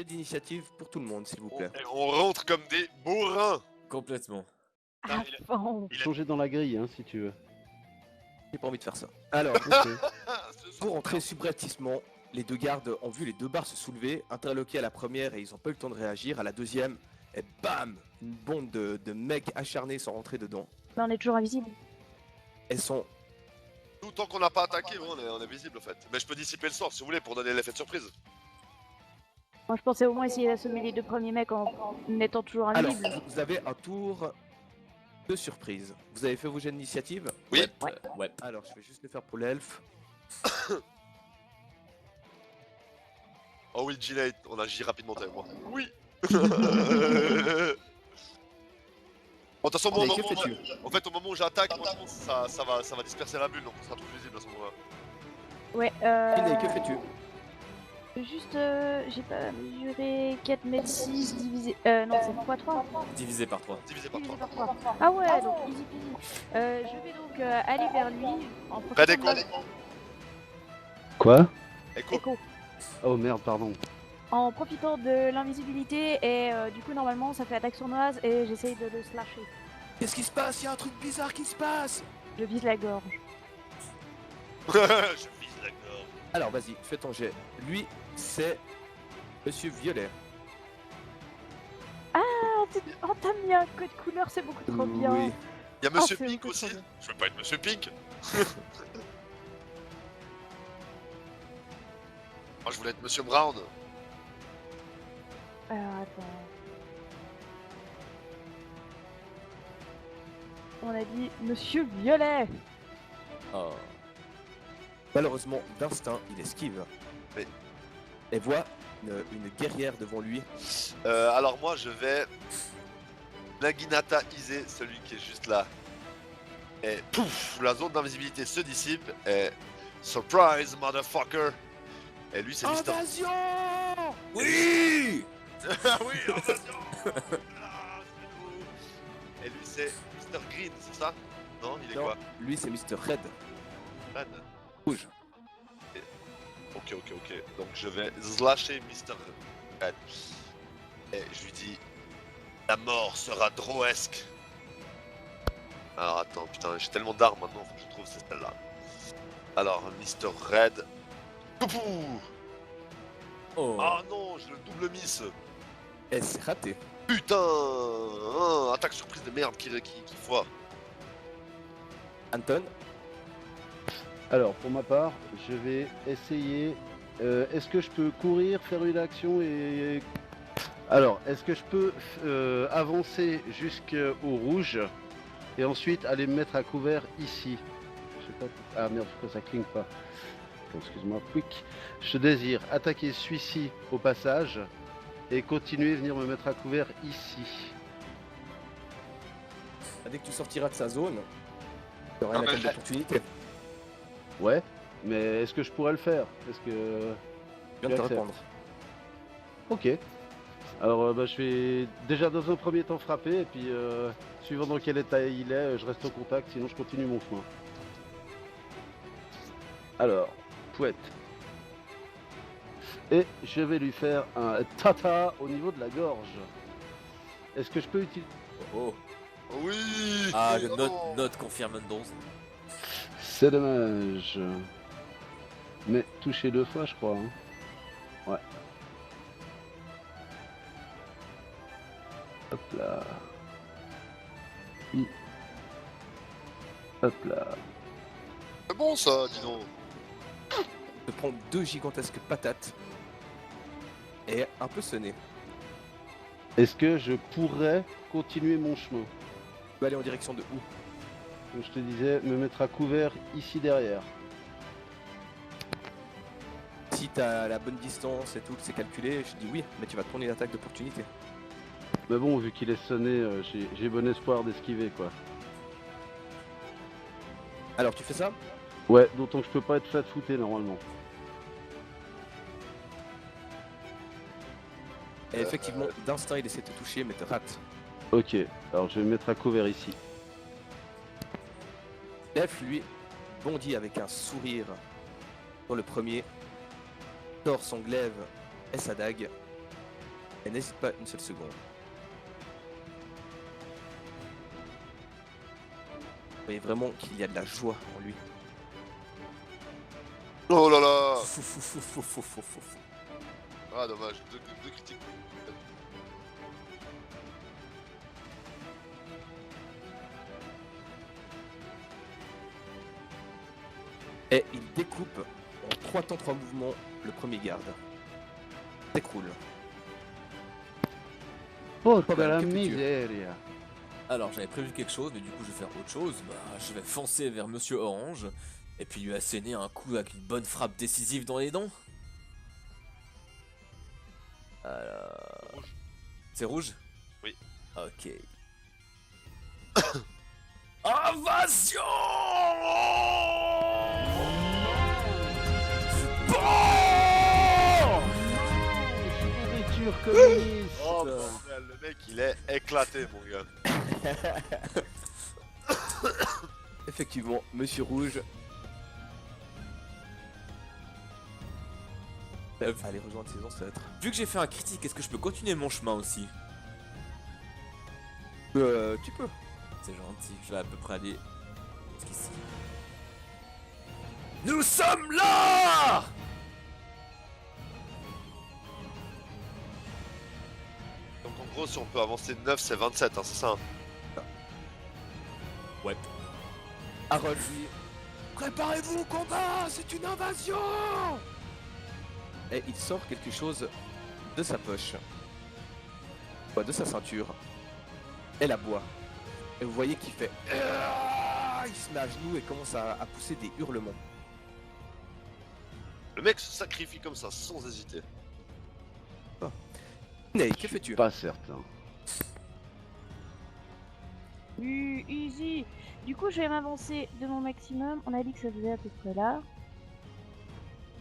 jet d'initiative pour tout le monde, s'il vous plaît. On rentre comme des bourrins. Complètement. Ah, À fond. Changer dans la grille, hein, si tu veux. J'ai pas envie de faire ça. Alors, Ok. pour entrer subrepticement, les deux gardes ont vu les deux barres se soulever, interloqués à la première et ils ont pas eu le temps de réagir. À la deuxième, et bam, une bande de mecs acharnés sont rentrés dedans. Mais on est toujours invisible. Elles sont... Tout tant qu'on n'a pas attaqué, on est visible en fait. Mais je peux dissiper le sort si vous voulez pour donner l'effet de surprise. Moi, je pensais au moins essayer d'assommer les deux premiers mecs en étant toujours Alors, invisible. vous avez un tour de surprise. Vous avez fait vos jets d'initiative? Oui. Ouais. Alors, je vais juste le faire pour l'elfe. Oh oui, G-Late, on agit rapidement avec moi. Oui. Bon, de toute façon, Mais moi, que fais-tu? en fait, au moment où j'attaque, moi, je pense que ça va disperser la bulle, donc on sera tous visibles à ce moment-là. Ouais, Kiné, que fais-tu? juste, j'ai pas mesuré 4 mètres 6 divisé... non, c'est quoi 3 Divisé par 3. Divisé par divisé 3. par 3. Ah ouais, donc easy peasy. Je vais donc aller vers lui en Pas d'écho. Quoi? Écho. Écho. Oh merde, pardon. En profitant de l'invisibilité et du coup normalement ça fait attaque sournoise et j'essaye de le slasher. Qu'est-ce qui se passe? Il y a un truc bizarre qui se passe! Je vise la gorge. Je vise la gorge. Alors, vas-y, fais ton jet. Lui, c'est Monsieur Violet. Oh t'as mis un code couleur, c'est beaucoup trop bien. Oui. Il y a Monsieur c'est Pink beaucoup aussi. trop bien. Je veux pas être Monsieur Pink. Moi, je voulais être Monsieur Brown. Alors attends. On a dit Monsieur Violet. Oh. Malheureusement, d'instinct, il esquive. Mais- Et voit une guerrière devant lui. Alors moi, je vais Naginata Iser, celui qui est juste là. Et pouf, la zone d'invisibilité se dissipe. Et surprise, motherfucker. Et lui, c'est Mister. Invasion! Oui. Ah oui, invasion. Ah, c'est beau. Et lui, c'est Mister Green, c'est ça? Non, il est Non, quoi? lui c'est Mr. Red. Red. Rouge. Ok. Donc je vais slasher Mister Red. Et je lui dis, la mort sera droesque. Alors attends, putain, j'ai tellement d'armes maintenant, faut que je trouve c'est celle-là. Alors, Mister Red. Poupou. Oh. Ah non, j'ai le double miss. Et c'est raté. Putain, attaque surprise de merde qui foire. Anton, Alors, pour ma part, je vais essayer... est-ce que je peux courir, faire une action et... Alors, est-ce que je peux avancer jusqu'au rouge et ensuite aller me mettre à couvert ici? Je sais pas... Ah merde, pourquoi ça cligne pas? Attends, excuse-moi, quick. Je désire attaquer celui-ci au passage et continuer, venir me mettre à couvert ici. dès que tu sortiras de sa zone, tu auras Ah, une mais attaque d'opportunité. Ouais, mais est-ce que je pourrais le faire? Est-ce que... Je viens de te acceptes. répondre. Ok. Alors bah, je vais déjà dans un premier temps frapper et puis suivant dans quel état il est, je reste en contact, sinon je continue mon chemin. Alors, pouette. Et je vais lui faire un tata au niveau de la gorge. Est-ce que je peux utiliser... Oh. Oui. Ah, non. note confirme 11. C'est dommage. Mais toucher 2 fois je crois. Hein. Ouais. Hop là. Hop là. C'est bon ça, dis donc. Te prends 2 gigantesques patates et un peu sonné. Est-ce que je pourrais continuer mon chemin? Tu vas aller en direction de où? Comme je te disais, me mettre à couvert ici derrière. Si t'as la bonne distance et tout, que c'est calculé, je dis oui, mais tu vas te prendre une attaque d'opportunité. Mais bon, vu qu'il est sonné, j'ai bon espoir d'esquiver quoi. Alors tu fais ça? Ouais, d'autant que je peux pas être flat-footé normalement. Et effectivement, d'instinct il essaie de te toucher mais te rate. Ok, alors je vais me mettre à couvert ici. Def lui bondit avec un sourire sur le premier, tord son glaive et sa dague, Et n'hésite pas une seule seconde. Vous voyez vraiment qu'il y a de la joie en lui. Oh là là. Fou, fou, fou, fou, fou, fou, fou, fou. Ah dommage, deux critiques. Et il découpe en 3 temps 3 mouvements le premier garde. S'écroule. Porca Bah, la que fais-tu? miseria. Alors j'avais prévu quelque chose, mais du coup je vais faire autre chose. Bah, je vais foncer vers Monsieur Orange et puis lui asséner un coup avec une bonne frappe décisive dans les dents. Alors... Rouge. C'est rouge? Oui. Ok. Invasion! Bon! Nourriture communiste. Oh bordel, le mec il est éclaté mon gars. Effectivement, Monsieur Rouge. Allez rejoindre ses ancêtres. Vu que j'ai fait un critique, est-ce que je peux continuer mon chemin aussi? Tu peux. C'est gentil, je vais à peu près aller jusqu'ici. Nous sommes là! Donc en gros si on peut avancer de 9 c'est 27 hein, c'est ça hein. Ouais. Harold lui. Préparez-vous au combat, c'est une invasion! Et il sort quelque chose de sa poche. De sa ceinture. Et la boit. Et vous voyez qu'il fait. Il se met à genoux et commence à pousser des hurlements. Le mec se sacrifie comme ça sans hésiter. Ney, que fais-tu? Pas certain. Easy. Du coup, je vais m'avancer de mon maximum. On a dit que ça faisait à peu près là.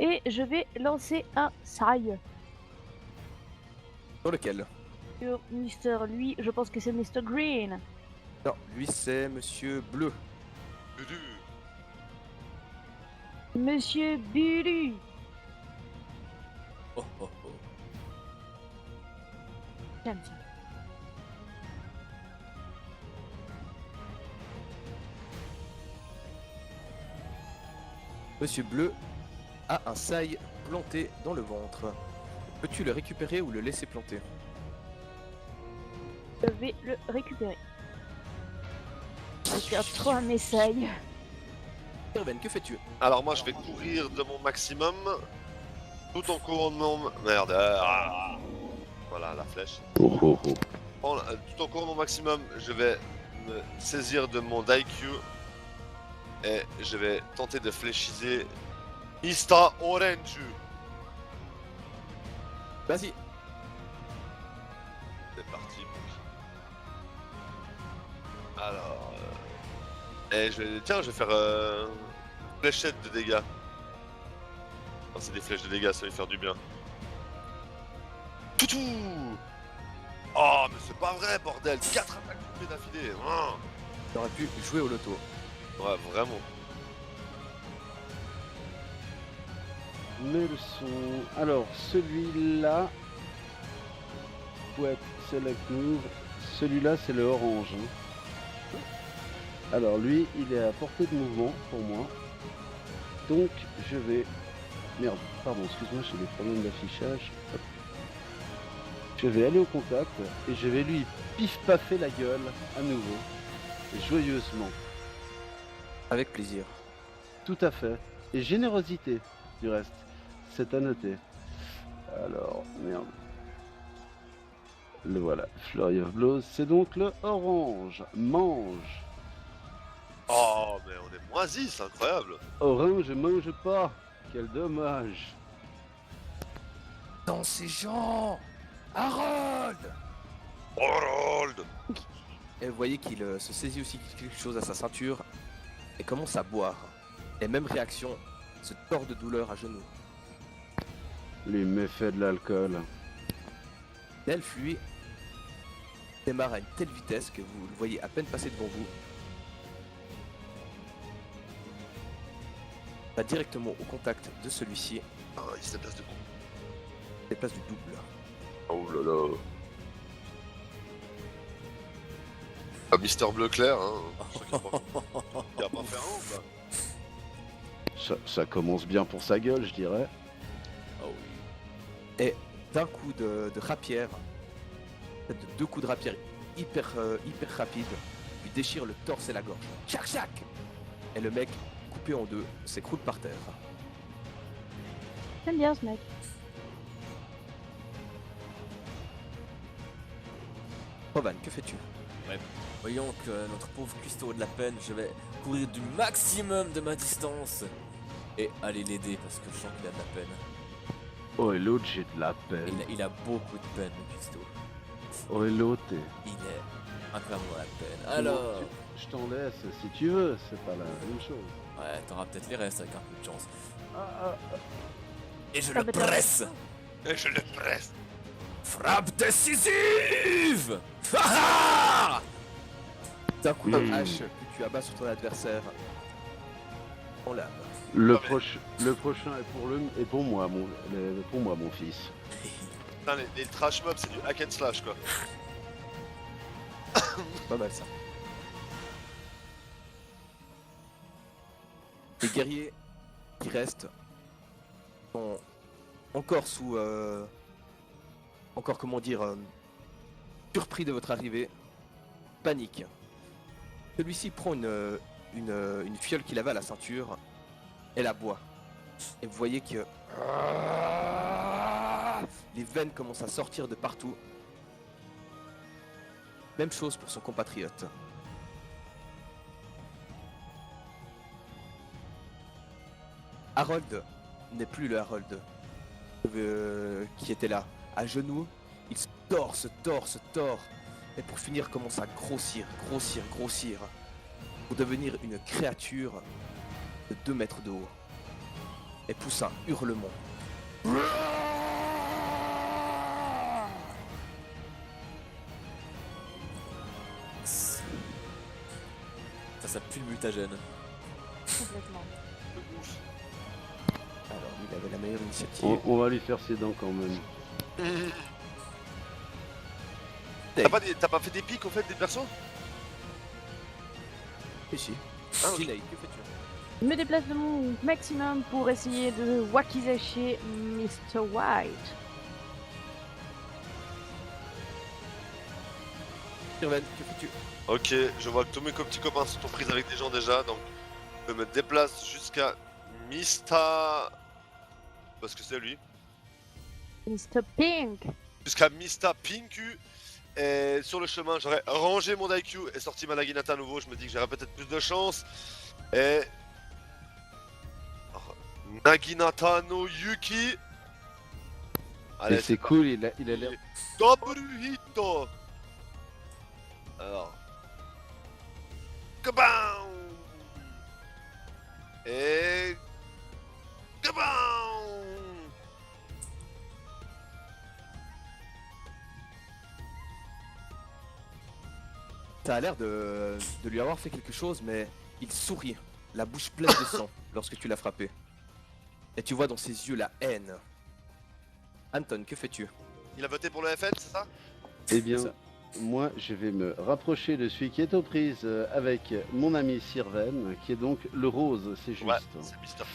Et je vais lancer un saille Dans lequel? sur Mister. Lui, je pense que c'est Mr. Green. Non, lui c'est Monsieur Bleu. Budu. Monsieur Bulu. Oh oh oh. J'aime ça. Monsieur Bleu a un saille planté dans le ventre. Peux-tu le récupérer ou le laisser planter? Je vais le récupérer. Je perds trop un essaye. Kerben, que fais-tu? Alors moi je vais courir de mon maximum tout en courant de mon... Merde. Voilà la flèche. Oh oh oh. Tout en courant de mon maximum je vais me saisir de mon Daikyu et je vais tenter de fléchiser Mr. Orange. Vas-y. C'est parti. Alors... Et tiens, je vais faire fléchette de dégâts. Non, c'est des flèches de dégâts, ça va lui faire du bien. Toutou. Oh, mais c'est pas vrai, bordel. 4 attaques coupées d'affilée. T'aurais pu jouer au loto. Ouais, vraiment. Mes leçons. Alors, celui-là. Ouais, select move. Celui-là, c'est le orange. hein. Alors, lui, il est à portée de mouvement pour moi. Donc, je vais. Merde, pardon, excuse-moi, j'ai des problèmes d'affichage. Hop. Je vais aller au contact et je vais lui pif-paffer la gueule à nouveau. Joyeusement. Avec plaisir. Tout à fait. Et générosité, du reste. C'est à noter. Alors, merde. Le voilà. Flurry of Blows, c'est donc le orange. Mange. Oh, mais on est moins 10, incroyable. Orange, mange pas. Quel dommage. Dans ces gens, Harold! Harold. Et vous voyez qu'il se saisit aussi quelque chose à sa ceinture et commence à boire. Et même réaction, se tord de douleur à genoux. Les méfaits de l'alcool. L'elfe, lui, démarre à une telle vitesse que vous le voyez à peine passer devant vous. Va directement au contact de celui-ci, Ah, il se déplace de con. déplace du double. Oh là là. Ah, Mister Bleu Clair, hein. Je crois qu'il va pas faire un ou pas? Ça commence bien pour sa gueule, je dirais. Ah oui. Et d'un coup de rapière, de 2 coups de rapière hyper rapides, lui déchire le torse et la gorge. Tchac tchac. Et le mec, coupé en deux, s'écroule par terre. J'aime bien ce mec. Rovan, que fais-tu? Voyons que notre pauvre cuistot a de la peine, je vais courir du maximum de ma distance et aller l'aider parce que je sens qu'il a de la peine. Oh, et l'autre, j'ai de la peine. Il a beaucoup de peine, le cuistot. Oh, et l'autre, Il est incroyablement la peine. Alors, je t'en laisse si tu veux, c'est pas la même chose. ouais, t'auras peut-être les restes avec un peu de chance. Ah, Et je Ah, le bah, t'as- presse. Et je le presse. Frappe décisive. Ha ha. D'un coup de Mmh. hache que tu abats sur ton adversaire, en lame. le, Ah, mais- le prochain est pour moi, mon fils. Putain, les trash mobs, c'est du hack and slash quoi. Pas mal ça. Les guerriers qui restent sont encore sous... encore comment dire... surpris de votre arrivée. Panique. Celui-ci prend une fiole qu'il avait à la ceinture et la boit. Et vous voyez que... les veines commencent à sortir de partout. Même chose pour son compatriote. Harold n'est plus le Harold qui était là. À genoux, il se tord. Et pour finir, commence à grossir. Pour devenir une créature de 2 mètres de haut. Et pousse un hurlement. Ça pue le mutagène. Complètement. De ouf. Alors, il avait la meilleure initiative. On va lui faire ses dents quand même. T'as pas fait des pics au fait des persos? Et si. Ah, ok. Jinaï, que fais-tu? Je me déplace de mon maximum pour essayer de wakizacher Mr. White. Sirven, que fais-tu? Ok, je vois que tous mes petits copains sont en prise avec des gens déjà, donc je me déplace jusqu'à Mista... Parce que c'est lui. Mr. Pink. Jusqu'à Mista Pinku. Et sur le chemin, j'aurais rangé mon Daikyu et sorti ma Naginata à nouveau. Je me dis que j'aurais peut-être plus de chance. Et... Naginata no Yuki. Et c'est cool, il a l'air... Double hit. Alors. Kabam. Et... Kabam. Ça a l'air de lui avoir fait quelque chose, mais il sourit, la bouche pleine de sang, lorsque tu l'as frappé. Et tu vois dans ses yeux la haine. Anton, que fais-tu? Il a voté pour le FN, c'est ça? Eh bien, C'est ça. moi, je vais me rapprocher de celui qui est aux prises avec mon ami Sirven, qui est donc le rose, c'est juste. Ouais, c'est Mr. Pink.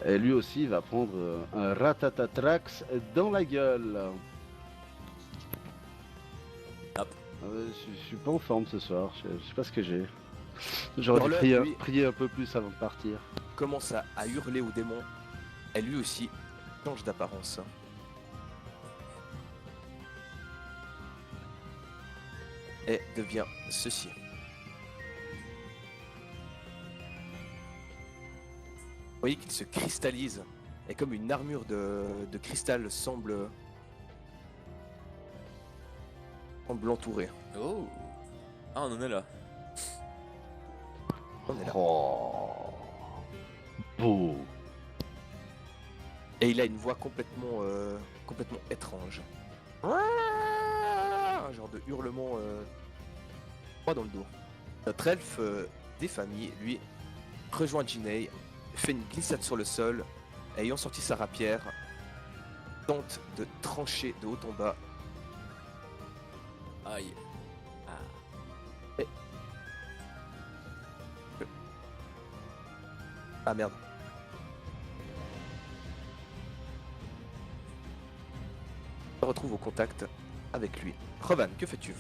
Et lui aussi va prendre un ratatatrax dans la gueule. Hop. Je suis pas en forme ce soir, je sais pas ce que j'ai. J'aurais dû Hurleur, lui, prier un peu plus avant de partir. commence à hurler au démon. Et lui aussi change d'apparence. Et devient ceci. Vous voyez qu'il se cristallise. Et comme une armure de cristal semble l'entourer. Oh. Ah, on en est là. On est là. Oh, beau. Et il a une voix complètement étrange. Un genre de hurlement droit dans le dos. Notre elfe des familles, lui, rejoint Jinei, fait une glissade sur le sol, et ayant sorti sa rapière, tente de trancher de haut en bas. Aïe. Ah merde. Se retrouve au contact avec lui. Revan, que fais-tu?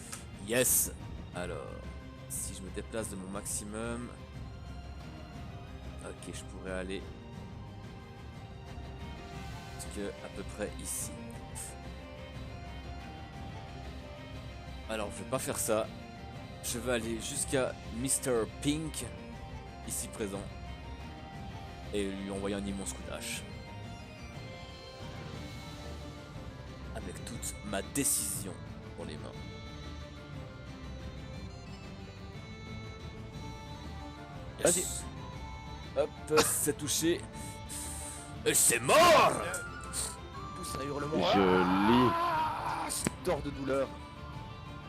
Yes. Alors, si je me déplace de mon maximum... Ok, je pourrais aller... jusque à peu près ici. Alors, je vais pas faire ça. Je vais aller jusqu'à Mr. Pink, ici présent, et lui envoyer un immense coup d'hache. Avec toute ma décision pour les mains. Yes. Hop, c'est touché. Et c'est mort! Pousse un hurlement. Joli. Se tord de douleur.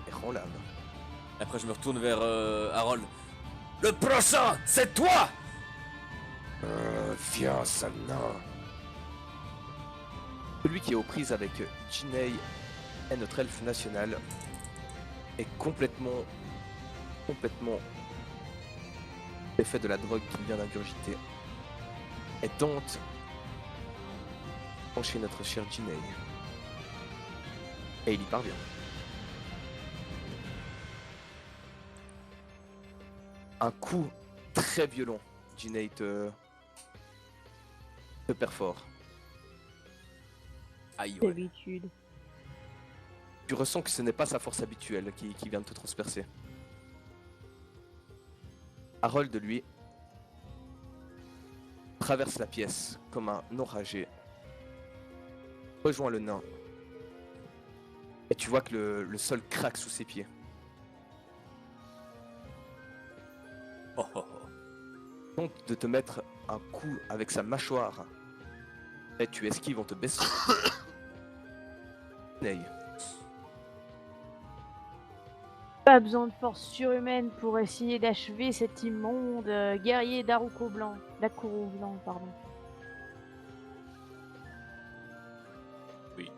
Et rend l'âme. Après, je me retourne vers Harold. Le prochain, c'est toi! Viens, sale nain. Celui qui est aux prises avec Jinei est notre elfe national. Est complètement l'effet de la drogue qu'il vient d'ingurgiter. Et tente pencher notre cher Jinei. Et il y parvient. Un coup très violent. Jinei te perfore. Aïe, ouais. D'habitude. Tu ressens que ce n'est pas sa force habituelle qui vient de te transpercer. Harold, lui, traverse la pièce comme un enragé, rejoint le nain, et tu vois que le sol craque sous ses pieds. Oh, oh, oh. Tente de te mettre un coup avec sa mâchoire, et tu esquives en te baissant. Ney. Pas besoin de force surhumaine pour essayer d'achever cet immonde guerrier d'Aruko blanc. D'Akuro blanc, pardon. Oui.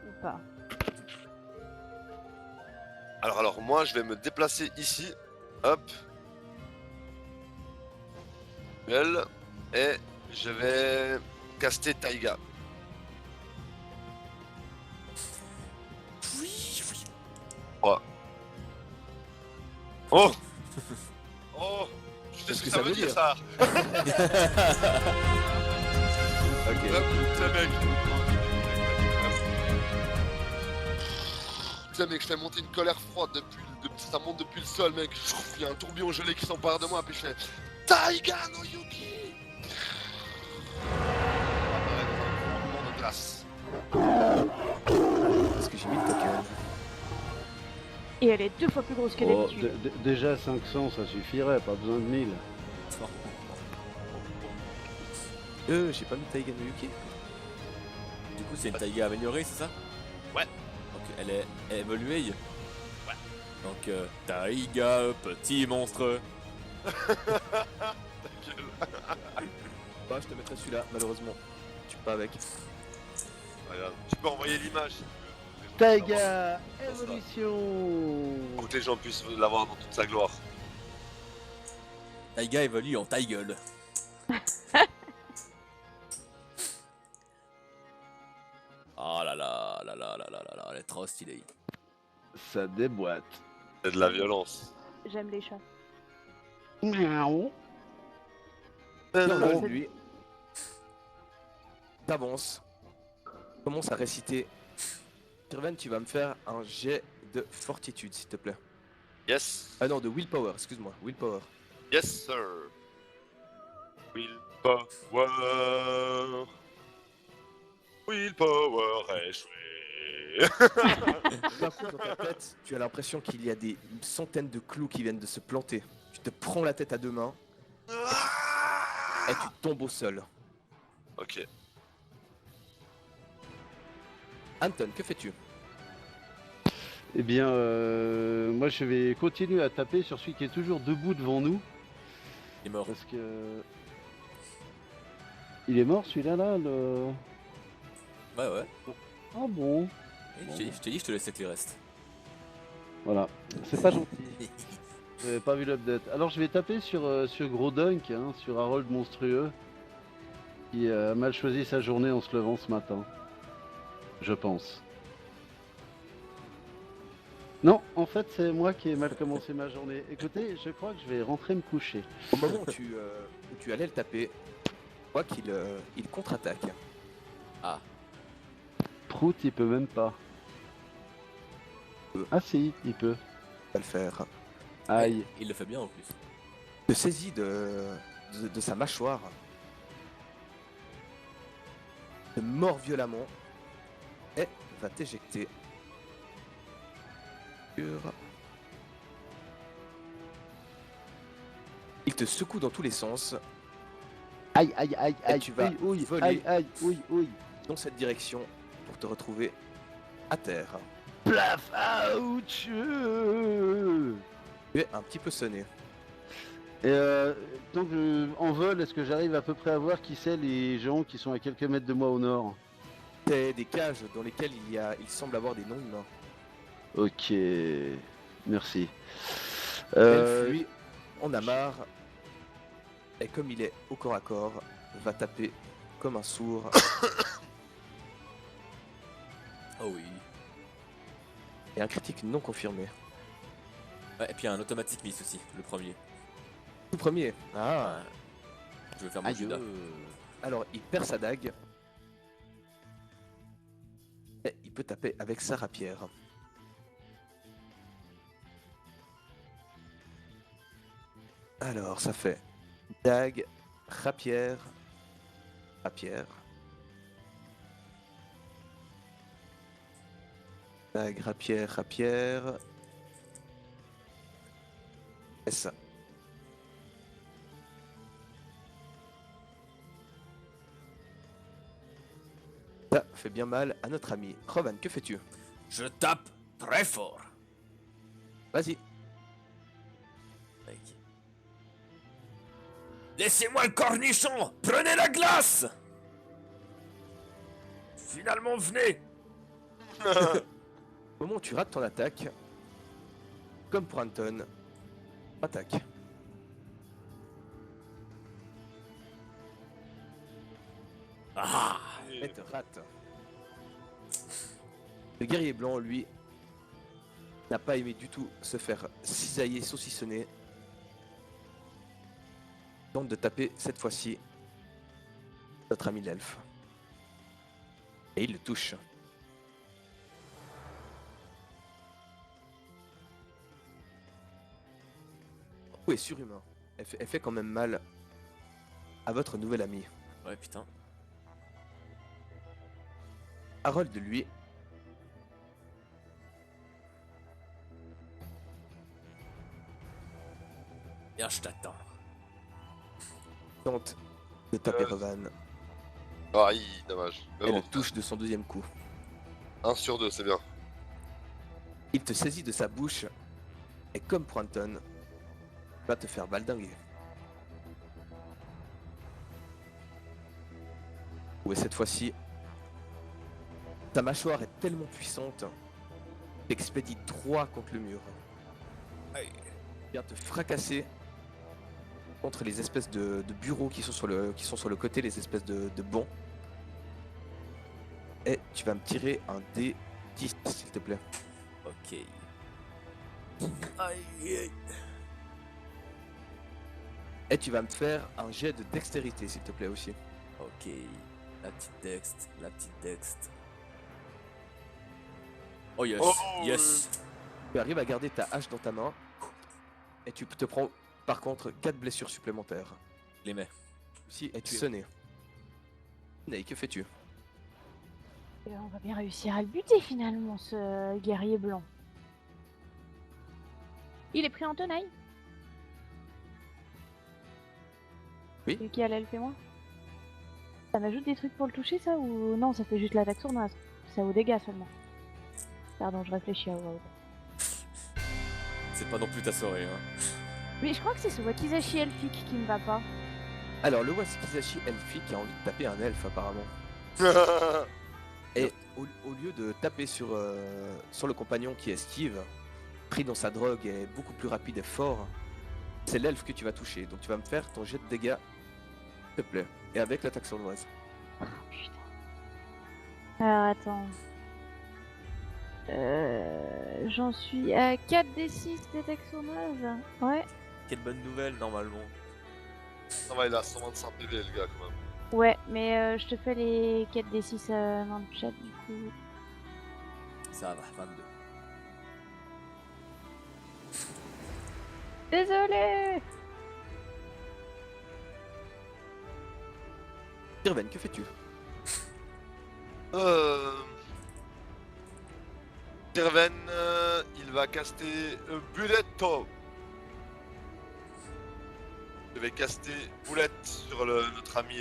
Ou pas. Alors, moi, je vais me déplacer ici. Hop. Duel. Et je vais caster Taiga. Oui, oui. Oh Oh Je sais Qu'est-ce ce que ça veut dire, ça. Ok. Hop, putain, mec. Putain, mec, je fais monter une colère froide ça monte depuis le sol, mec. Il y a un tourbillon gelé qui s'empare de moi, puis je fais Taiga no Yuki. Dans de glace. Parce que j'ai mis le token. Et elle est 2 fois plus grosse que Oh, d'habitude. déjà 500, ça suffirait, pas besoin de 1000. J'ai pas mis Taiga no Yuki. Du coup, c'est une Taiga améliorée, c'est ça? Ouais. Donc, elle est évoluée. Ouais. Donc, Taiga, petit monstre. Ta gueule. Bah, je te mettrai celui-là, malheureusement. Tu peux pas avec. Regarde, tu peux envoyer l'image. Si tu veux. Taiga, évolution. Pour que les gens puissent l'avoir dans toute sa gloire. Taiga évolue en taille gueule. Oh là là là là là là là là, elle est trop stylée. Ça déboîte. C'est de la violence. J'aime les chats. Miaou. Harold, lui, t'avances, commence à réciter. Sylvain, tu vas me faire un jet de fortitude, s'il te plaît. Yes. Ah non, de willpower, excuse-moi, willpower. Yes, sir. Willpower. Willpower échoué. D'un coup, dans ta tête, tu as l'impression qu'il y a des centaines de clous qui viennent de se planter. Tu te prends la tête à deux mains et tu tombes au sol. Ok. Anton, que fais-tu? Eh bien, moi je vais continuer à taper sur celui qui est toujours debout devant nous. Il est mort. Parce que... Il est mort celui-là, là le... Ouais, ouais. Oh bon. Je t'ai dit, je te laissais que les restes. Voilà. C'est pas gentil. J'avais pas vu l'update. Alors je vais taper sur Gros Dunk, hein, sur Harold Monstrueux, qui a mal choisi sa journée en se levant ce matin. Je pense. Non, en fait c'est moi qui ai mal commencé ma journée. Écoutez, je crois que je vais rentrer me coucher. Au moment où tu allais le taper, tu vois qu'il il contre-attaque. Ah, Prout il peut même pas. Ah si, il peut. Va le faire. Aïe. il le fait bien en plus. Te saisit de sa mâchoire. Te mord violemment. Et va t'éjecter. Il te secoue dans tous les sens. Aïe aïe aïe Et aïe. tu vas oui, voler. aïe aïe, oui, oui. Dans cette direction pour te retrouver à terre. Plaf, ouch. Tu es un petit peu sonné. Et donc en vol, est-ce que j'arrive à peu près à voir qui c'est les gens qui sont à quelques mètres de moi au nord? C'est des cages dans lesquelles il semble avoir des non-humains. Ok, merci. Elf, lui, en a marre. Et comme il est au corps à corps, va taper comme un sourd. Oh oui. Et un critique non confirmé. Ouais, et puis un automatique miss aussi, le premier. Tout premier. Ah. Je vais faire mon Aïe. Judas. Alors, il perd sa dague. Et il peut taper avec sa rapière. Alors, ça fait dague, rapière, rapière. Dague, rapière, rapière. Et ça. Ça fait bien mal à notre ami. Rovan, que fais-tu? Je tape très fort. Vas-y. Mec. Laissez-moi le cornichon. Prenez la glace. Finalement, venez. Au moment où tu rates ton attaque, comme pour Anton, attaque. Ah. Et te rate. Le guerrier blanc, lui, n'a pas aimé du tout se faire cisailler, saucissonner. Tente de taper cette fois-ci notre ami l'elfe. Et il le touche. Oui, surhumain. Elle fait quand même mal à votre nouvel ami. Ouais, putain. Harold, lui, Bien, je t'attends. tente de taper Rovan. Aïe, dommage. Mais Et bon, le touche de son deuxième coup. 1 sur 2, c'est bien. Il te saisit de sa bouche et comme pour Anton, va te faire baldinguer. Ouais, cette fois-ci, ta mâchoire est tellement puissante qu'expédie droit contre le mur. Aïe. Vient te fracasser contre les espèces de bureaux qui sont sur le côté, les espèces de bancs. Et tu vas me tirer un D10 s'il te plaît. Ok. Aïe, aïe. Et tu vas me faire un jet de dextérité s'il te plaît aussi. Ok. La petite dext, la petite dext. Oh yes, Oh, yes. Tu arrives à garder ta hache dans ta main et tu te prends par contre 4 blessures supplémentaires. Les mets. Si, et tu es sonné. Ney, que fais-tu? On va bien réussir à le buter finalement, ce guerrier blanc. Il est pris en tenaille? Oui. Celui qui a l'elfe et moi? Ça m'ajoute des trucs pour le toucher ça ou non, ça fait juste l'attaque sournoise? Ça au dégâts seulement. Pardon, je réfléchis à voix haute. C'est pas non plus ta soirée, hein. Oui, je crois que c'est ce Wakizashi elfique qui me va pas. Alors le Wakizashi elfique a envie de taper un elfe apparemment. Et au lieu de taper sur le compagnon qui esquive, pris dans sa drogue et beaucoup plus rapide et fort, c'est l'elfe que tu vas toucher. Donc tu vas me faire ton jet de dégâts, s'il te plaît. Et avec l'attaque sournoise. Putain. Alors attends. J'en suis à 4d6 d'attaque sournoise. Ouais. Quelle bonne nouvelle, normalement. Ça va, il a 125 PV, le gars, quand même. Ouais, mais je te fais les 4d6 dans le chat du coup. Ça va, 22. Désolé. Irven, que fais-tu? Terven, il va caster Bulletto. Je vais caster Boulette sur notre ami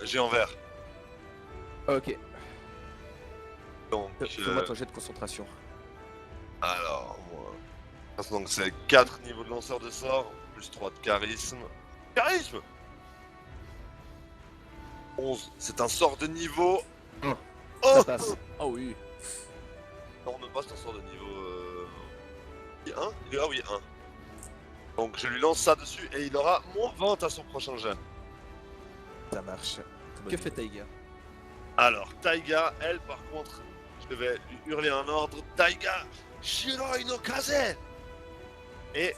géant vert. Ok, Donc, fais-moi ton jet de concentration. alors, moi. Donc, c'est 4 niveaux de lanceur de sort, plus 3 de charisme. Charisme 11, c'est un sort de niveau. Ça Oh passe. Ah oui. Non, même pas, c'est un sort de niveau. 1 Ah oui, 1. Donc, je lui lance ça dessus et il aura moins 20 à son prochain jet. Ça marche. Très bonne Que idée. fait Taiga? Alors, Taiga, elle, par contre, je vais lui hurler un ordre. Taiga, Shiroi no Kaze. Et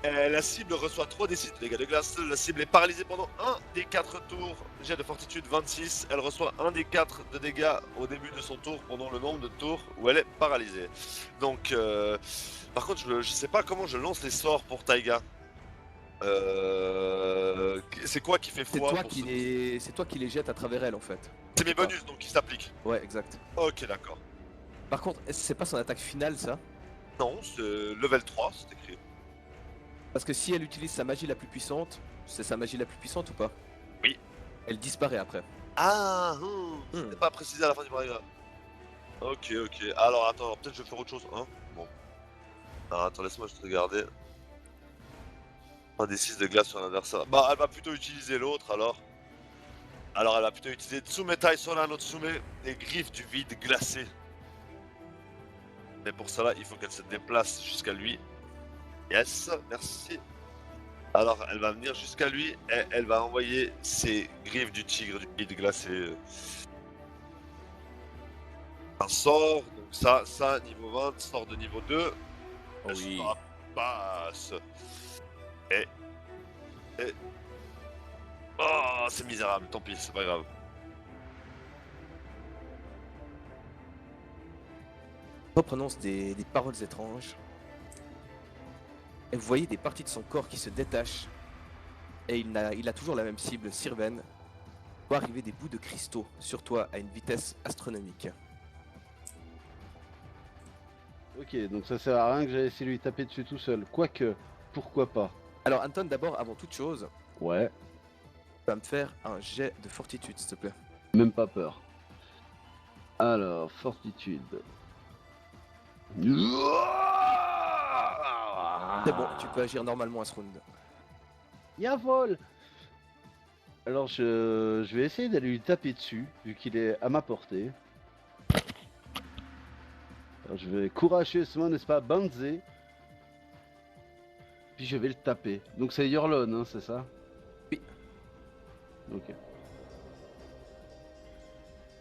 la cible reçoit 3 d 6 de dégâts de glace. La cible est paralysée pendant un des 4 tours. Jet de fortitude 26. Elle reçoit un des 4 de dégâts au début de son tour pendant le nombre de tours où elle est paralysée. Donc, par contre, je sais pas comment je lance les sorts pour Taiga. C'est quoi qui fait C'est foi toi, pour c'est toi qui les jettes à travers elle en fait. C'est mes bonus donc qui s'appliquent. Ouais, exact. Ok, d'accord. Par contre, c'est pas son attaque finale ça? Non, c'est level 3, c'est écrit. Parce que si elle utilise sa magie la plus puissante, c'est sa magie la plus puissante ou pas? Oui. Elle disparaît après. Ah, c'était pas précisé à la fin du paragraphe. Ok, ok. Alors attends, peut-être je vais faire autre chose, hein. Bon. Alors attends, laisse-moi juste regarder. Un des 6 de glace sur l'adversaire. Bah, elle va plutôt utiliser l'autre alors. Alors elle va plutôt utiliser Tsumetai Sora no Tsume, les griffes du vide glacé. Mais pour cela, il faut qu'elle se déplace jusqu'à lui. Yes, merci. Alors elle va venir jusqu'à lui et elle va envoyer ses griffes du tigre du vide glacé. Un sort, donc ça, niveau 20, sort de niveau 2. Oh oui. Ça passe. Et... Oh, c'est misérable, tant pis, c'est pas grave. Reprononce des paroles étranges. Et vous voyez des parties de son corps qui se détachent. Et il a toujours la même cible, Sirven. Voit arriver des bouts de cristaux sur toi à une vitesse astronomique. Ok, donc ça sert à rien que j'aille essayer de lui taper dessus tout seul. Quoique, pourquoi pas. Alors Anton, d'abord, avant toute chose, Ouais, tu vas me faire un jet de fortitude, s'il te plaît. même pas peur. Alors, fortitude. C'est bon, tu peux agir normalement à ce round. Y'a vol. Alors je vais essayer d'aller lui taper dessus, vu qu'il est à ma portée. Alors je vais courageusement, n'est-ce pas, Banzé. Puis je vais le taper. Donc c'est Yorlon, hein, c'est ça? Oui. Ok.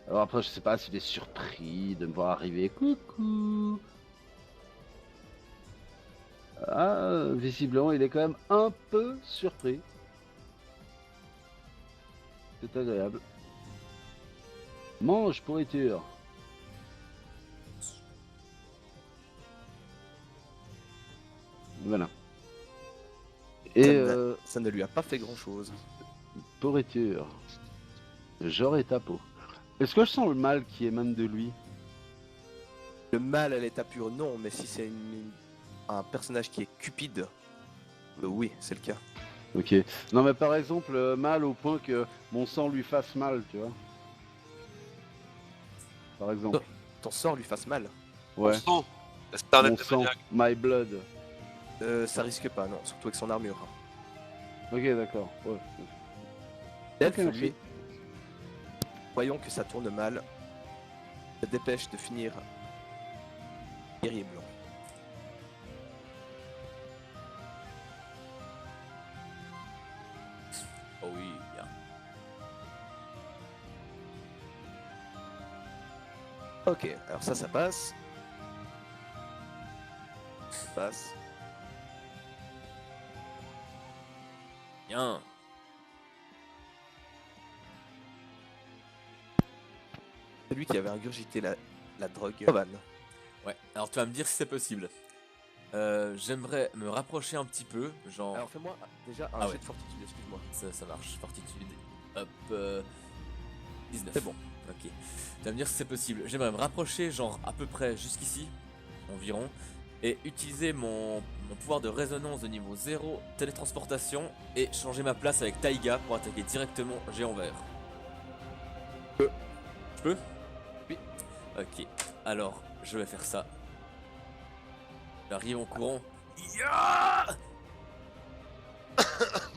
Alors après, je sais pas s'il est surpris de me voir arriver. Coucou. Ah, visiblement, il est quand même un peu surpris. C'est agréable. Mange, pourriture. Voilà. Et Ça ne lui a pas fait grand chose. pourriture. J'aurai ta peau. Est-ce que je sens le mal qui émane de lui? Le mal à l'état pur, non, mais si c'est un personnage qui est cupide, oui, c'est le cas. Ok. Non mais par exemple, mal au point que mon sang lui fasse mal, tu vois. Par exemple. Ton sort lui fasse mal. Ouais. Son, est-ce que t'as un Mon être sang, démoniaque? my blood. Ça risque pas, non, surtout avec son armure. Ok, d'accord. Ouais. Elfe, merci. lui, Voyons que ça tourne mal. Se dépêche de finir guerrier blanc. Oh oui, bien. Ok, alors ça passe. Ça passe. Bien. Celui qui avait ingurgité la drogue. Rovan. Ouais, alors tu vas me dire si c'est possible. J'aimerais me rapprocher un petit peu, genre... Alors fais-moi déjà un Ah jet ouais. de fortitude, excuse-moi. Ça marche, fortitude. Hop, 19. C'est bon. Ok. Tu vas me dire si c'est possible. J'aimerais me rapprocher, genre à peu près jusqu'ici, environ, et utiliser mon pouvoir de résonance de niveau 0, télétransportation, et changer ma place avec Taiga pour attaquer directement Géant Vert. Je peux? Oui. Ok, alors je vais faire ça. J'arrive en courant. Ya!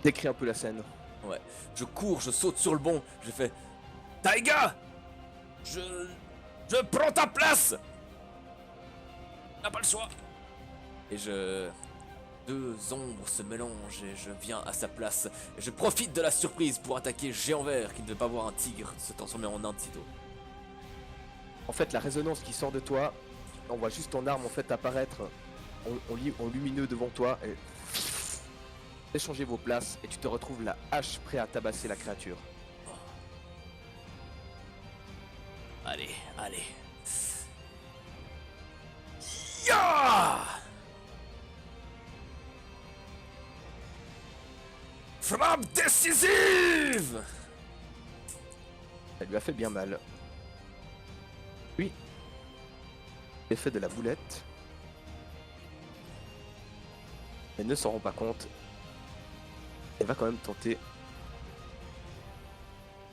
Décris un peu la scène. Ouais, je cours, je saute sur le banc, je fais Taiga! Je prends ta place! N'a pas le choix! Et deux ombres se mélangent et je viens à sa place. Et je profite de la surprise pour attaquer Géant Vert qui ne veut pas voir un tigre se transformer en nain de sitôt. En fait, la résonance qui sort de toi, on voit juste ton arme en fait apparaître en lumineux devant toi et échangez vos places et tu te retrouves la hache prêt à tabasser la créature. Allez, allez. Ya! Frappe décisive! Ça lui a fait bien mal. Oui. L'effet de la boulette. Elle ne s'en rend pas compte. Elle va quand même tenter.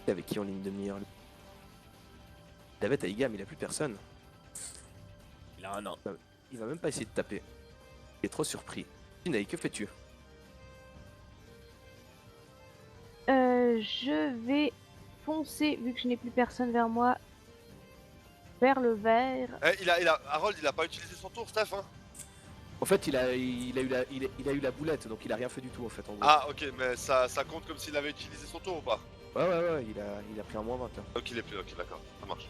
Avec qui en ligne de mire? Il avait Taiga mais il a plus personne. Il a un nain. Il va même pas essayer de taper. Il est trop surpris. Inaï, que fais-tu? Je vais foncer, vu que je n'ai plus personne vers moi, vers le vert. Harold, il a pas utilisé son tour, Steph, hein? En fait, il a eu la boulette, donc il a rien fait du tout en fait. En gros. Ah, ok, mais ça compte comme s'il avait utilisé son tour ou pas? Ouais, il a pris un moins 20. Donc il est plus, ok, d'accord, ça marche.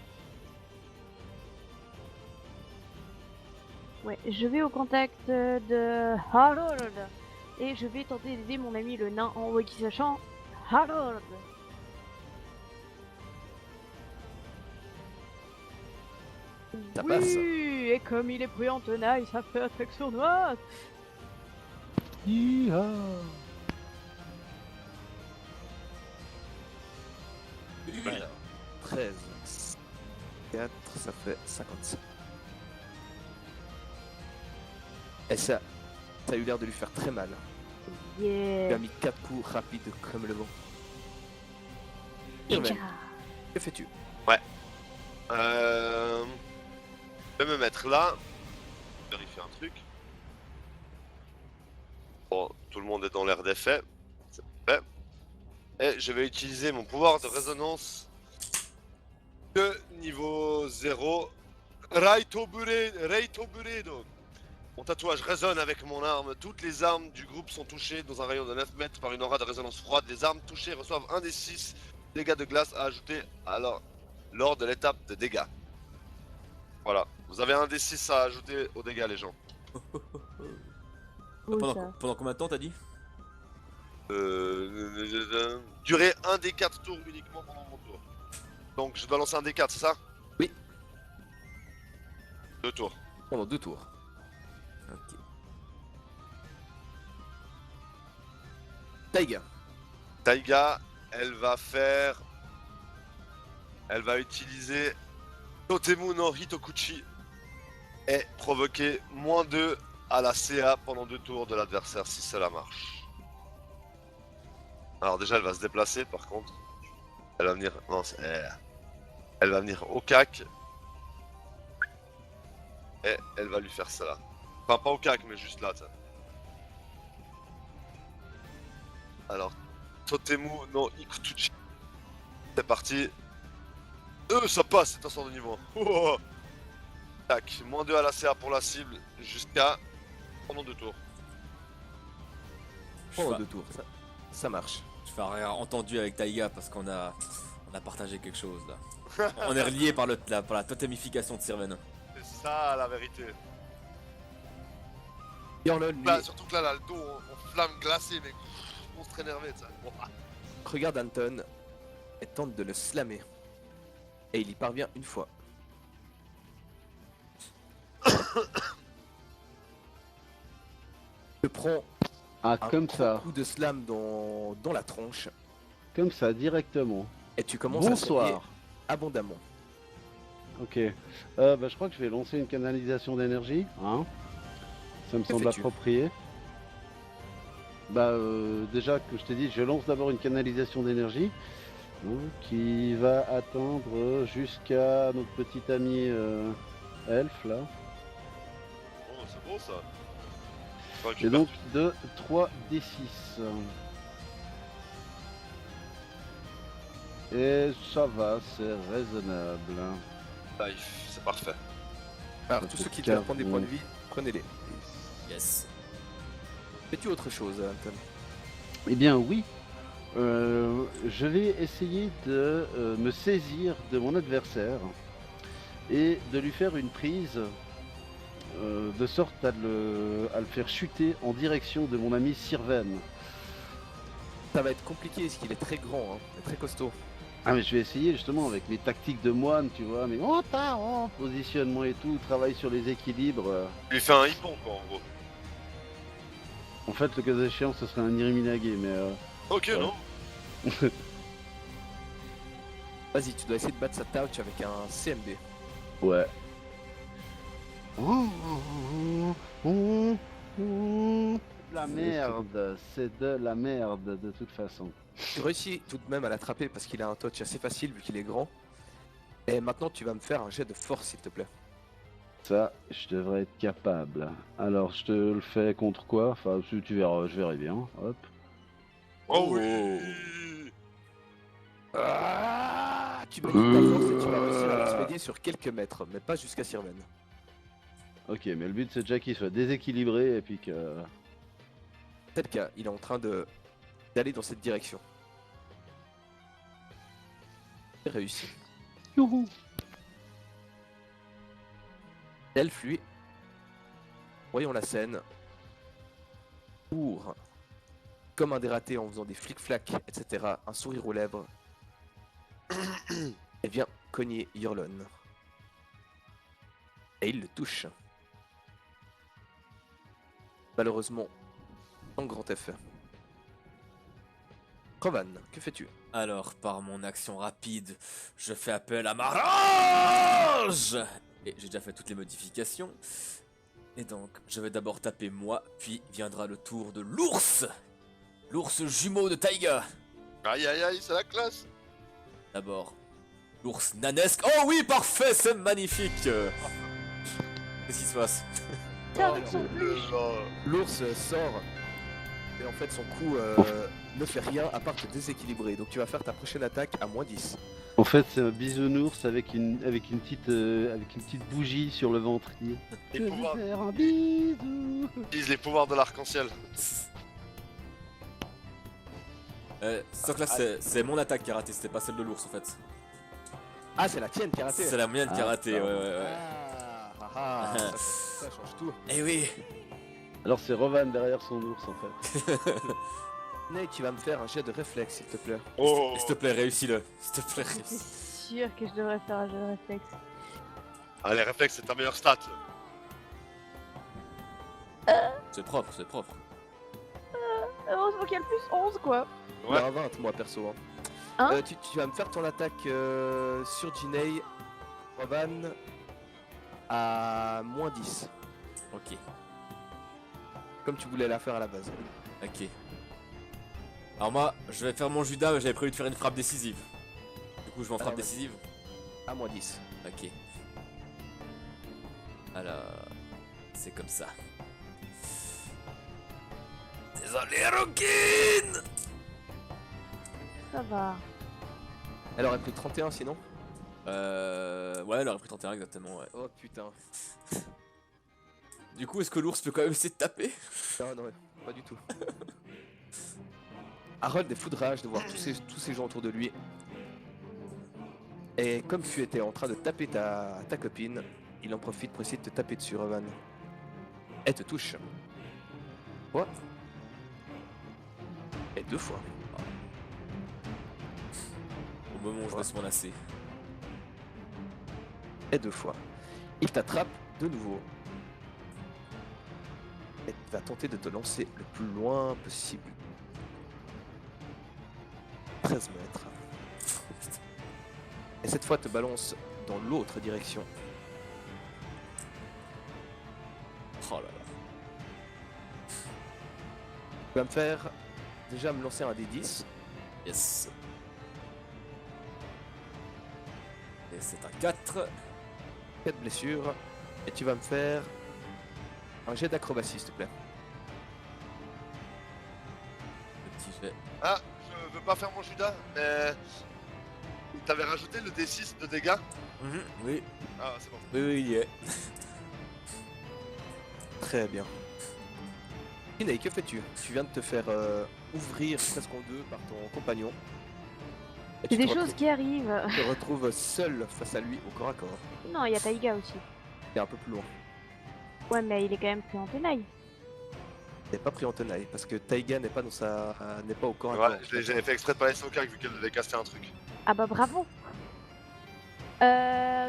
Ouais, je vais au contact de Harold et je vais tenter d'aider mon ami le nain en haut qui sachant Harold. Ça oui, passe. et comme il est pris en tenaille, ça fait attaque sournoise. Hi-ha. Alors, 13, 4, ça fait 55. Et ça a eu l'air de lui faire très mal. Il Yeah. a mis 4 coups rapides comme le vent. Ninja. Que fais-tu? Je vais me mettre là. Vérifier un truc. Bon, tout le monde est dans l'air d'effet. C'est fait. Et je vais utiliser mon pouvoir de résonance de niveau 0. Raito Buredo. Mon tatouage résonne avec mon arme. Toutes les armes du groupe sont touchées dans un rayon de 9 mètres par une aura de résonance froide. Les armes touchées reçoivent un des 6 dégâts de glace à ajouter lors de l'étape de dégâts. Voilà, vous avez un des 6 à ajouter aux dégâts, les gens. Cool, ça. Pendant combien de temps t'as dit? Durer un des 4 tours uniquement pendant mon tour. Donc je dois lancer un des 4, c'est ça? Oui. 2 tours. Pendant 2 tours. Ok. Taiga. Taiga, elle va utiliser Totemu no Hitokuchi et provoquer -2 à la CA pendant 2 tours de l'adversaire si cela marche. Alors déjà elle va se déplacer par contre. Elle va venir. Non, elle va venir au cac. Et elle va lui faire ça. Enfin pas au cac mais juste là. T'sais. Alors Totemu no Hitokuchi. C'est parti. Ça passe, c'est un sort de niveau 1. Oh. Tac, moins 2 à la CA pour la cible jusqu'à pendant 2 tours. Je Oh, fais- 2 tours, ça marche. Je fais rien entendu avec Taiga parce qu'on a partagé quelque chose là. On est relié par la totémification de Sirven. C'est ça la vérité. Yorlon, lui, Là, surtout que là, le dos en flamme glacée, mais monstre énervé, ça. regarde Anton et tente de le slammer. Et il y parvient une fois. te prends Ah, un comme gros ça. coup de slam dans la tronche Comme ça, directement. et tu commences à saigner Bonsoir. abondamment. Ok. Bah, je crois que je vais lancer une canalisation d'énergie. Hein, ça me Que semble fais-tu? approprié. Bah, déjà que je t'ai dit, je lance d'abord une canalisation d'énergie. Hein, qui va atteindre jusqu'à notre petit ami elfe là. Oh, c'est beau ça. Faut Et récupérer donc de 3d6. Et ça va, c'est raisonnable. life, c'est parfait. Alors Ça tous fait ceux qui doivent 4 prendre des points de vie, prenez-les. Yes. Fais-tu autre chose, Anton? Eh bien oui, je vais essayer de me saisir de mon adversaire et de lui faire une prise de sorte à le faire chuter en direction de mon ami Sirven. Ça va être compliqué parce qu'il est très grand, hein, et très costaud. Ah mais je vais essayer justement avec mes tactiques de moine, tu vois, mais positionnement et tout, travail sur les équilibres. Il lui fait un hippon quoi en gros. En fait, le cas échéant, ce serait un Iriminage, mais Ok, Ouais. non. Vas-y, tu dois essayer de battre sa touch avec un CMB. ouais. La merde, c'est de la merde de toute façon. Tu réussis tout de même à l'attraper parce qu'il a un touch assez facile vu qu'il est grand. Et maintenant tu vas me faire un jet de force s'il te plaît. Ça, je devrais être capable. Alors, je te le fais contre quoi? Enfin, tu verras, je verrai bien. Hop. Oh oui. Ah, tu mets toute ta force et tu vas réussir à l'expédier sur quelques mètres, mais pas jusqu'à Sirven. Ok, mais le but c'est déjà qu'il soit déséquilibré et puis que... C'est le cas, il est en train d'aller dans cette direction. C'est réussi. Youhou. Elf, lui, voyons la scène, pour, comme un dératé en faisant des flic-flacs, etc., un sourire aux lèvres, et vient cogner Yurlon. Et il le touche. Malheureusement, sans grand effet. Rovan, que fais-tu? Alors, par mon action rapide, je fais appel à ma rage. Et j'ai déjà fait toutes les modifications. Et donc, je vais d'abord taper moi, puis viendra le tour de l'ours. L'ours jumeau de Taiga. Aïe aïe aïe, c'est la classe. D'abord, l'ours nanesque. Oh oui, parfait, c'est magnifique. Qu'est-ce qui se passe? Tiens, avec son L'ours sort, et en fait son coup ne fait rien à part te déséquilibrer. Donc tu vas faire ta prochaine attaque à -10. En fait, c'est un bisounours avec une petite bougie sur le ventre. Il dit, Les je vais pouvoirs, faire un bisou. utilise les pouvoirs de l'arc-en-ciel. Sauf que là, c'est mon attaque qui a raté, c'était pas celle de l'ours en fait. Ah, c'est la tienne qui a raté. C'est la mienne qui a Ah, raté, ouais, ouais, ouais. Ça change tout. Eh oui. Alors c'est Rovan derrière son ours en fait. Nate, tu vas me faire un jet de réflexe s'il te plaît. Oh. S'il te plaît, réussis-le. S'il te plaît, C'est réussis. sûr que je devrais faire un jeu de réflexe. Ah, les réflexes, c'est ta meilleure stat. C'est propre, c'est propre. Heureusement qu'il y a le plus 11 quoi. Ouais. Ouais. 20 moi perso. Hein. Hein Tu vas me faire ton attaque sur Ginei, Rovan, à -10. Ok, Comme tu voulais la faire à la base. ok. Alors moi, je vais faire mon Judas, mais j'avais prévu de faire une frappe décisive. Du coup, je vais en frappe Alors, vas-y. décisive. À -10. Ok. Alors, c'est comme ça. Désolé, Rookin. Ça va. Elle aurait pris 31 sinon. Ouais, elle aurait pris 31 exactement, ouais. Oh putain. Du coup, est-ce que l'ours peut quand même essayer de taper? Non, non, pas du tout. Harold est fou de rage de voir tous ces gens autour de lui. Et comme tu étais en train de taper ta copine, il en profite pour essayer de te taper dessus, Roman. Elle te touche. Quoi? Et 2 fois. Au moment où je vais se menacer. Et 2 fois. Il t'attrape de nouveau. Et va tenter de te lancer le plus loin possible. 13 mètres. Et cette fois te balance dans l'autre direction. Oh là là. Tu vas me faire déjà me lancer un D10. Yes. Et c'est un 4. 4 blessures. Et tu vas me faire un jet d'acrobatie, s'il te plaît. Le petit jet. Ah, je veux pas faire mon Judas, mais. T'avais rajouté le D6 de dégâts? Oui. Ah, c'est bon. Oui, oui, il y est. Très bien. Inei, que fais-tu? Tu viens de te faire ouvrir presque en deux par ton compagnon. Et C'est tu des te choses qui arrivent. te retrouves seul face à lui au corps à corps. Non, il y a Taiga aussi. T'es un peu plus loin. Ouais, mais il est quand même pris en tenaille. T'es pas pris en tenaille parce que Taiga n'est pas n'est pas au corps à Ouais, corps. j'avais fait exprès de pas laisser au cas vu qu'elle devait casser un truc. Ah bah bravo.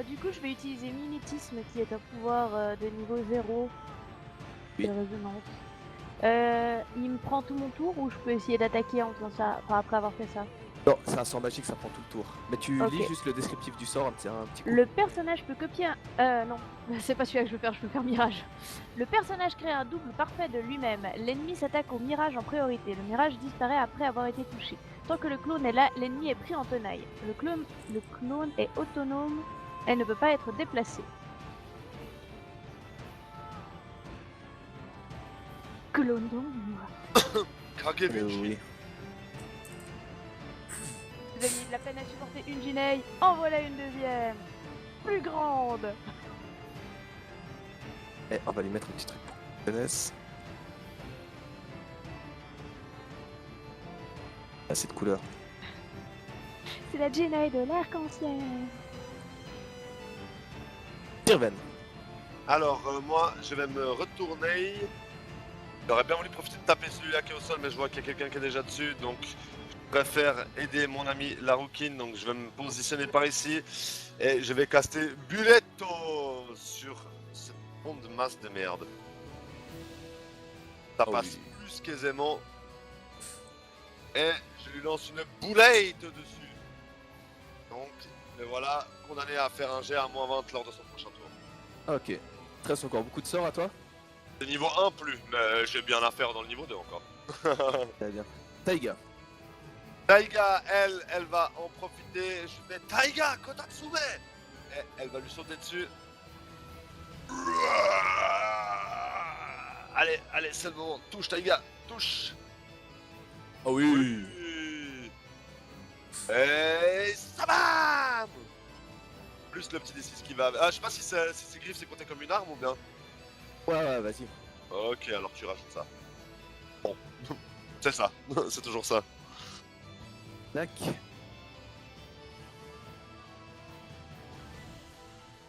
Du coup, je vais utiliser mimétisme qui est un pouvoir de niveau 0 Oui. de résonance. Il me prend tout mon tour ou je peux essayer d'attaquer en faisant ça, enfin après avoir fait ça? Non, c'est un sort magique, ça prend tout le tour. Mais tu Ok. lis juste le descriptif du sort, un petit coup. Le personnage peut copier un... non, c'est pas celui-là que je peux faire mirage. Le personnage crée un double parfait de lui-même. L'ennemi s'attaque au mirage en priorité. Le mirage disparaît après avoir été touché. Tant que le clone est là, l'ennemi est pris en tenaille. Le clone est autonome et ne peut pas être déplacé. Clone donc. Craqué vu. Oui. Vous aviez de la peine à supporter une Jinei, en voilà une deuxième. Plus grande. Et on va lui mettre un petit truc pour qu'il connaisse. Ah, cette couleur. C'est la Jinei de l'arc-en-ciel. Sirven. Alors, moi, je vais me retourner. J'aurais bien voulu profiter de taper celui-là qui est au sol, mais je vois qu'il y a quelqu'un qui est déjà dessus, donc je préfère aider mon ami la rouquine, donc je vais me positionner par ici et je vais caster Buletto sur cette onde de masse de merde. Ça Oh passe oui. plus qu'aisément. Et je lui lance une boulette dessus. Donc, le voilà condamné à faire un jet à -20 lors de son prochain tour. Ok. Il te reste encore beaucoup de sorts à toi? C'est niveau 1 plus, mais j'ai bien à faire dans le niveau 2 encore. Très bien. Taiga. Taiga, elle va en profiter. Je fais Taiga, Kotatsume! Et elle va lui sauter dessus. Allez, allez, c'est le moment. Touche, Taiga, touche. Oh oui. Et ça va! Plus le petit D6 qui va. Ah, je sais pas si ces griffes c'est compté comme une arme ou bien. Ouais, vas-y. Ok, alors tu rajoutes ça. Bon, c'est ça, c'est toujours ça. Tac.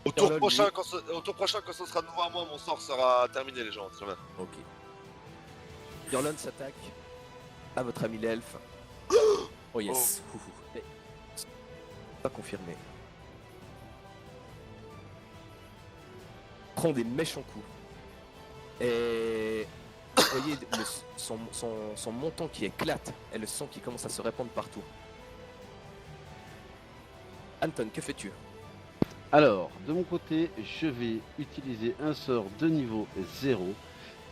Au tour Voilà, prochain, lui. quand ce sera de nouveau à moi, mon sort sera terminé, les gens. Très bien. Ok. Yorlon s'attaque à votre ami l'elfe. Oh yes. Pas confirmé. Prend des méchants coups. Et vous voyez son menton qui éclate et le sang qui commence à se répandre partout. Anton, que fais-tu? Alors, de mon côté, je vais utiliser un sort de niveau 0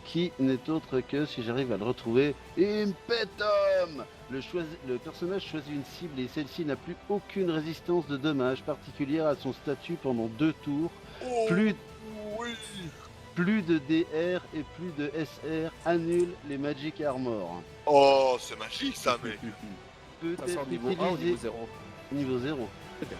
qui n'est autre que, si j'arrive à le retrouver, Impetum. Le personnage choisit une cible et celle-ci n'a plus aucune résistance de dommages particulière à son statut pendant 2 tours. Plus, Oui. plus de DR et plus de SR annulent les Magic Armor. Oh, c'est magique ça, mec. Ça Peut sort être niveau 1 ou niveau utilisé 0? niveau 0. Très bien.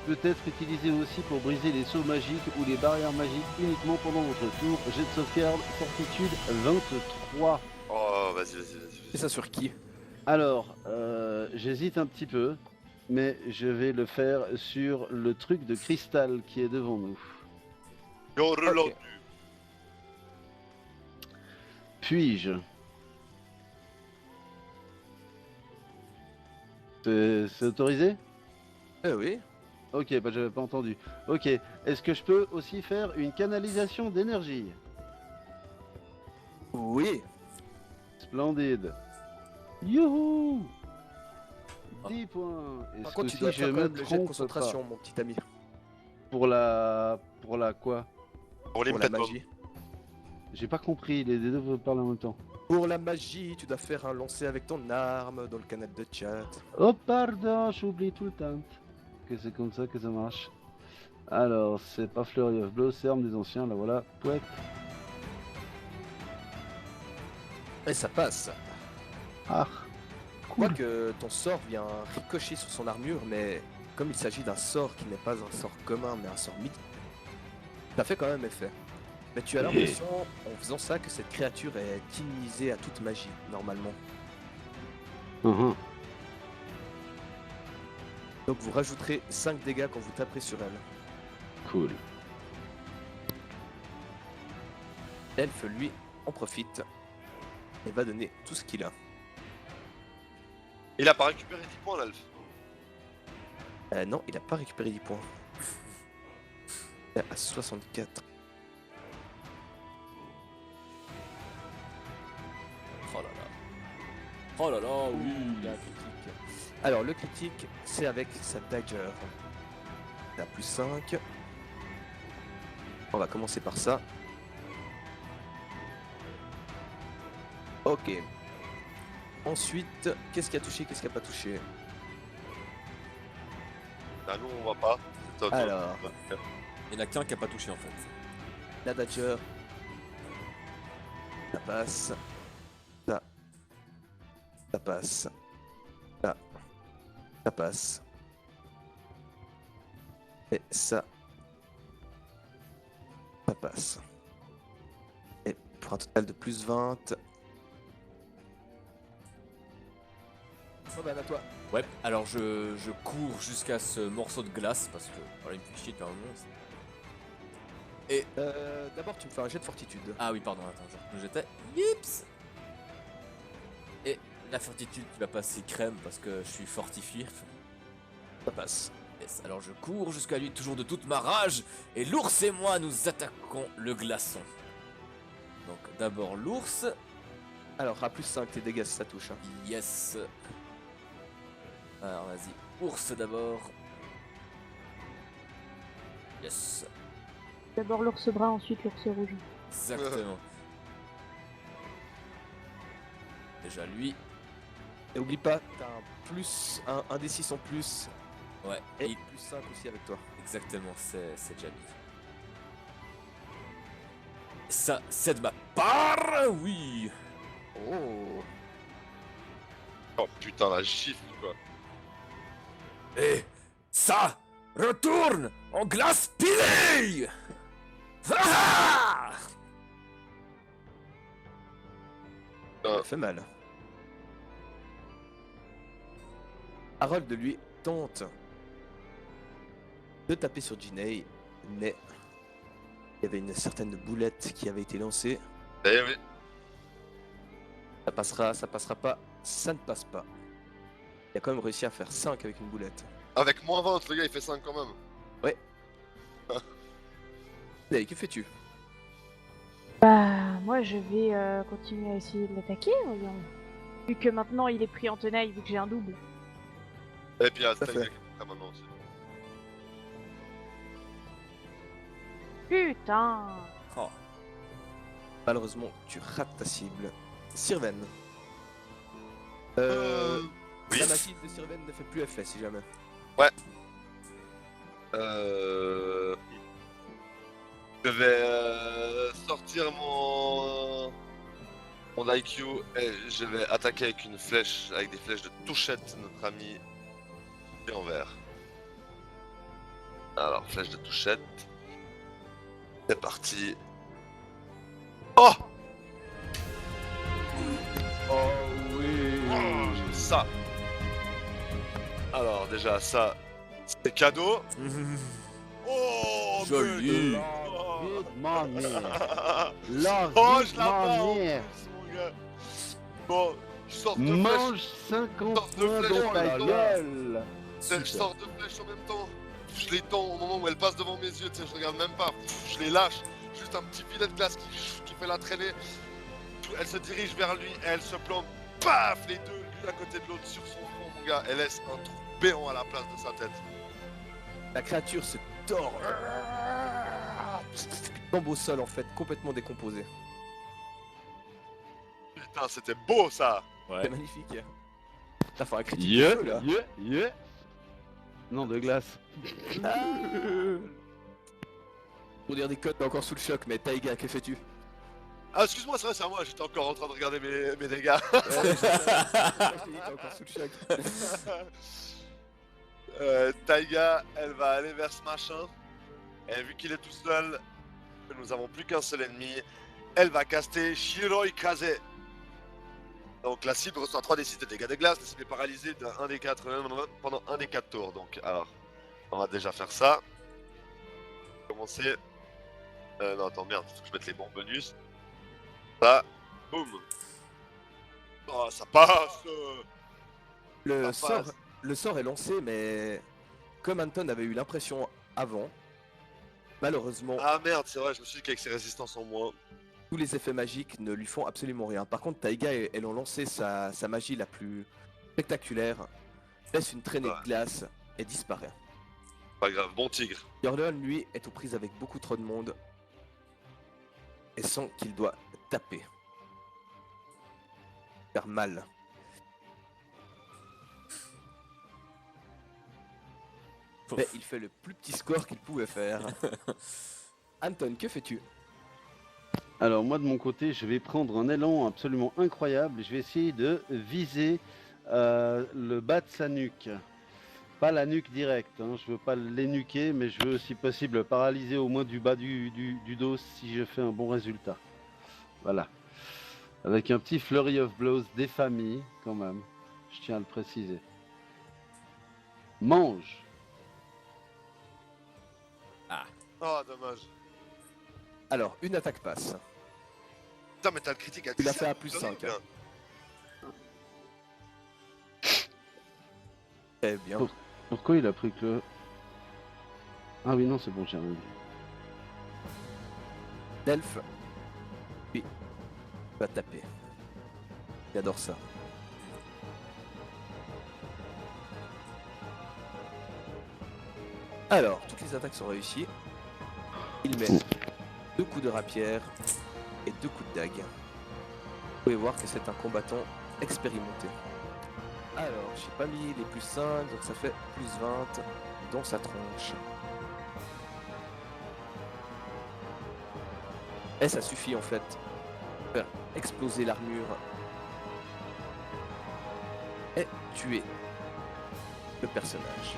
peut être utilisé aussi pour briser les sauts magiques ou les barrières magiques uniquement pendant votre tour. Jet de sauvegarde, fortitude 23. Oh, vas-y. Fais ça sur qui? Alors, j'hésite un petit peu, mais je vais le faire sur le truc de cristal qui est devant nous. Yo, reload. Puis-je C'est autorisé? Oui. Ok, bah j'avais pas entendu. Ok, est-ce que je peux aussi faire une canalisation d'énergie? Oui. Splendide. Youhou! Ah. 10 points. Par Est-ce contre, que tu si dois je faire quand me même le jet de trompe concentration, pas mon petit ami. pour la quoi? Pour Pour la l'impet bomb. magie. J'ai pas compris, les deux vous parlent en même temps. Pour la magie, tu dois faire un lancer avec ton arme dans le canal de chat. Oh pardon, j'oublie tout le temps que c'est comme ça que ça marche. Alors, c'est pas Flurry of Blow, c'est Arme des Anciens, là voilà. Pouet. Et ça passe. Ah, Quoi que ton sort vient ricocher sur son armure, mais comme il s'agit d'un sort qui n'est pas un sort commun, mais un sort mythique, ça fait quand même effet. Mais tu as l'impression, en faisant ça, que cette créature est immunisée à toute magie, normalement. Donc vous rajouterez 5 dégâts quand vous taperez sur elle. Cool. L'elfe, lui, en profite et va donner tout ce qu'il a. Il a pas récupéré 10 points, l'elfe. Non, il a pas récupéré 10 points. Il est à 64. Oh là là. Oh là là, oui. Il y a un critique. Alors, le critique, c'est avec sa dagger. Il a plus 5. On va commencer par ça. Ok. Ensuite, qu'est-ce qui a touché, qu'est-ce qui a pas touché? Bah, nous, on voit pas. C'est toi, toi. Alors. Il n'y en a qu'un qui a pas touché en fait. La dagger. Ça passe. Ça. Ça passe. Ça. Ça passe. Et ça. Ça passe. Et pour un total de plus 20. Oh ben à toi. Ouais, alors je cours jusqu'à ce morceau de glace parce que voilà, il me fait chier de faire un monstre. D'abord tu me fais un jet de fortitude. Ah oui, pardon, attends, je j'étais. Yips. Et la fortitude qui va passer crème parce que je suis fortifié. Ça passe. Yes, alors je cours jusqu'à lui toujours de toute ma rage et l'ours et moi nous attaquons le glaçon. Donc d'abord l'ours. Alors à plus 5 tes dégâts si ça touche. Hein. Yes. Alors vas-y, ours d'abord. Yes, D'abord l'ours brun, ensuite l'ours rouge. exactement. Déjà lui. Et oublie pas, t'as un plus, un des 6 en plus. Ouais, Et il- plus 5 aussi avec toi. exactement, c'est déjà mis. Ça, c'est de ma part, oui. Oh. Oh putain, la gifle, quoi. Et ça retourne en glace pilée. Ah! Ça fait mal. Harold lui tente de taper sur Ginny, mais il y avait une certaine boulette qui avait été lancée. Eh oui. Ça passera pas, ça ne passe pas. Il a quand même réussi à faire 5 avec une boulette. Avec moins 20, le gars, il fait 5 quand même. Allez, que fais-tu? Bah, moi je vais continuer à essayer de l'attaquer, voyons. Vu que maintenant il est pris en tenaille, vu que j'ai un double. Et puis, il y a Tout à Stan fait. maintenant aussi. Putain! Oh. Malheureusement, tu rates ta cible. Sirven. Oui. La magie de Sirven ne fait plus effet si jamais. Je vais sortir mon IQ et je vais attaquer avec une flèche, avec des flèches de touchette, notre ami en vert. Alors, flèche de touchette. C'est parti. Oh, Oh oui. j'ai ça. Alors, déjà, ça, c'est cadeau. Oh, Joli. mais- Good morning. Oh, Love je good la bats en morning. plus, mon gars. Bon, je sors deux Mange flèches. 50 Sors de points flèche, dans ta là, là. gueule. Je sors deux flèches en même temps. Je les tends au moment où elles passent devant mes yeux, tu sais, je regarde même pas. Je les lâche. Juste un petit filet de glace qui fait la traînée. Elle se dirige vers lui et elle se plante. Paf, les deux, l'une à côté de l'autre sur son front, mon gars. Elle laisse un trou béant à la place de sa tête. La créature se tord. Tombe au sol en fait, complètement décomposée. Putain, c'était beau ça. C'est Ouais. magnifique. Ça fait un critique de Yeah, feu, là. yeah. Non, de glace. Pour dire des codes, t'es encore sous le choc, mais Taïga, que fais-tu? Ah, excuse-moi, c'est vrai, c'est à moi, j'étais encore en train de regarder mes dégâts. T'es encore sous le choc. Taiga, elle va aller vers ce machin. Et vu qu'il est tout seul, que nous avons plus qu'un seul ennemi, elle va caster Shiroi Kaze. Donc la cible reçoit 3d6 de dégâts de glace, la cible est paralysée d'un 1 des 4 pendant un des 4 tours. Donc alors, on va déjà faire ça. Commencer. Non, attends, merde, faut que je mette les bons bonus. Ça, boum. Oh, ça passe. Le Ça sort, passe. le sort est lancé, mais comme Anton avait eu l'impression avant, malheureusement, Ah merde, c'est vrai, je me suis dit qu'avec ses résistances en moins. tous les effets magiques ne lui font absolument rien. Par contre, Taïga, elle a lancé sa magie la plus spectaculaire, laisse une traînée Ouais. de glace et disparaît. Pas grave, bon tigre. Jordan, lui, est aux prises avec beaucoup trop de monde et sent qu'il doit taper. Faire mal. Mais il fait le plus petit score qu'il pouvait faire. Anton, que fais-tu? Alors moi de mon côté, je vais prendre un élan absolument incroyable. Je vais essayer de viser le bas de sa nuque. Pas la nuque directe, hein. Je veux pas l'énuquer, mais je veux si possible le paralyser au moins du bas du dos si je fais un bon résultat. Voilà. Avec un petit flurry of blows des familles quand même. Je tiens à le préciser. Mange. Oh, dommage. Alors, une attaque passe. Putain, mais t'as le critique à 10. Tu l'as fait à plus 5, hein. Très bien. Oh. Pourquoi il a pris que le... Ah oui, non, c'est bon, j'ai rien dit. Delphes, lui, va taper. Il adore ça. Alors, toutes les attaques sont réussies. Il met 2 coups de rapière et 2 coups de dague. Vous pouvez voir que c'est un combattant expérimenté. Alors, j'ai pas mis les plus 5, donc ça fait plus 20 dans sa tronche. Et ça suffit en fait pour faire exploser l'armure et tuer le personnage.